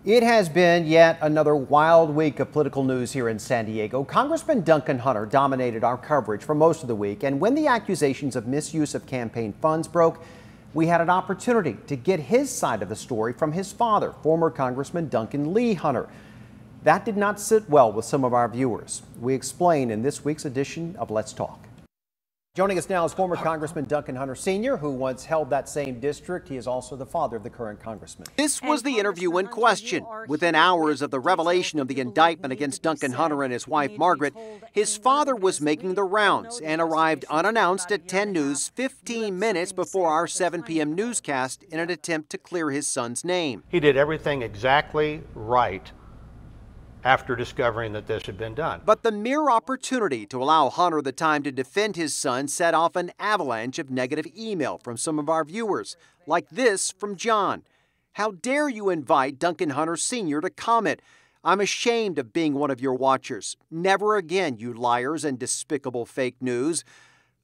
It has been yet another wild week of political news here in San Diego. Congressman Duncan Hunter dominated our coverage for most of the week, and when the accusations of misuse of campaign funds broke, we had an opportunity to get his side of the story from his father, former Congressman Duncan Lee Hunter. That did not sit well with some of our viewers. We explain in this week's edition of Let's Talk. Joining us now is former Congressman Duncan Hunter Sr., who once held that same district. He is also the father of the current congressman. This was the interview in question. Within hours of the revelation of the indictment against Duncan Hunter and his wife, Margaret, his father was making the rounds and arrived unannounced at 10 News 15 minutes before our 7 p.m. newscast in an attempt to clear his son's name. He did everything exactly right after discovering that this had been done. But the mere opportunity to allow Hunter the time to defend his son set off an avalanche of negative email from some of our viewers, like this from John. How dare you invite Duncan Hunter Sr. to comment? I'm ashamed of being one of your watchers. Never again, you liars and despicable fake news.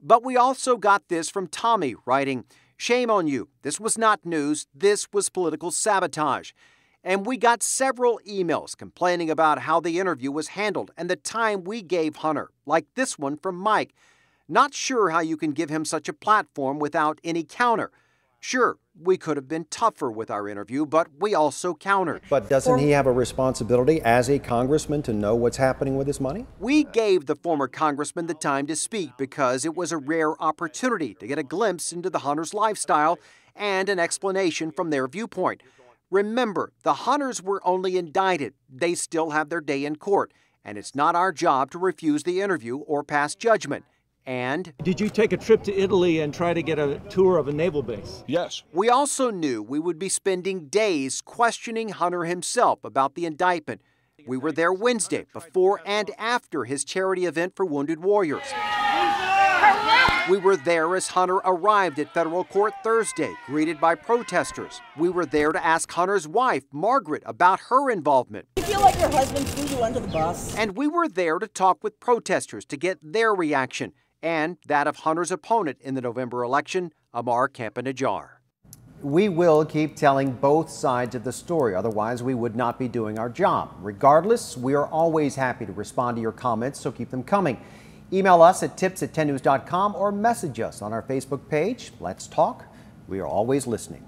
But we also got this from Tommy, writing, shame on you. This was not news. This was political sabotage. And we got several emails complaining about how the interview was handled and the time we gave Hunter, like this one from Mike. Not sure how you can give him such a platform without any counter. Sure, we could have been tougher with our interview, but we also countered. But doesn't he have a responsibility as a congressman to know what's happening with his money? We gave the former congressman the time to speak because it was a rare opportunity to get a glimpse into the Hunters' lifestyle and an explanation from their viewpoint. Remember, the Hunters were only indicted. They still have their day in court, and it's not our job to refuse the interview or pass judgment. And did you take a trip to Italy and try to get a tour of a naval base? Yes. We also knew we would be spending days questioning Hunter himself about the indictment. We were there Wednesday, before and after his charity event for wounded warriors. We were there as Hunter arrived at federal court Thursday, greeted by protesters. We were there to ask Hunter's wife, Margaret, about her involvement. Do you feel like your husband threw you under the bus? And we were there to talk with protesters to get their reaction, and that of Hunter's opponent in the November election, Amar Campanajjar. We will keep telling both sides of the story, otherwise we would not be doing our job. Regardless, we are always happy to respond to your comments, so keep them coming. Email us at tips@10news.com or message us on our Facebook page. Let's talk. We are always listening.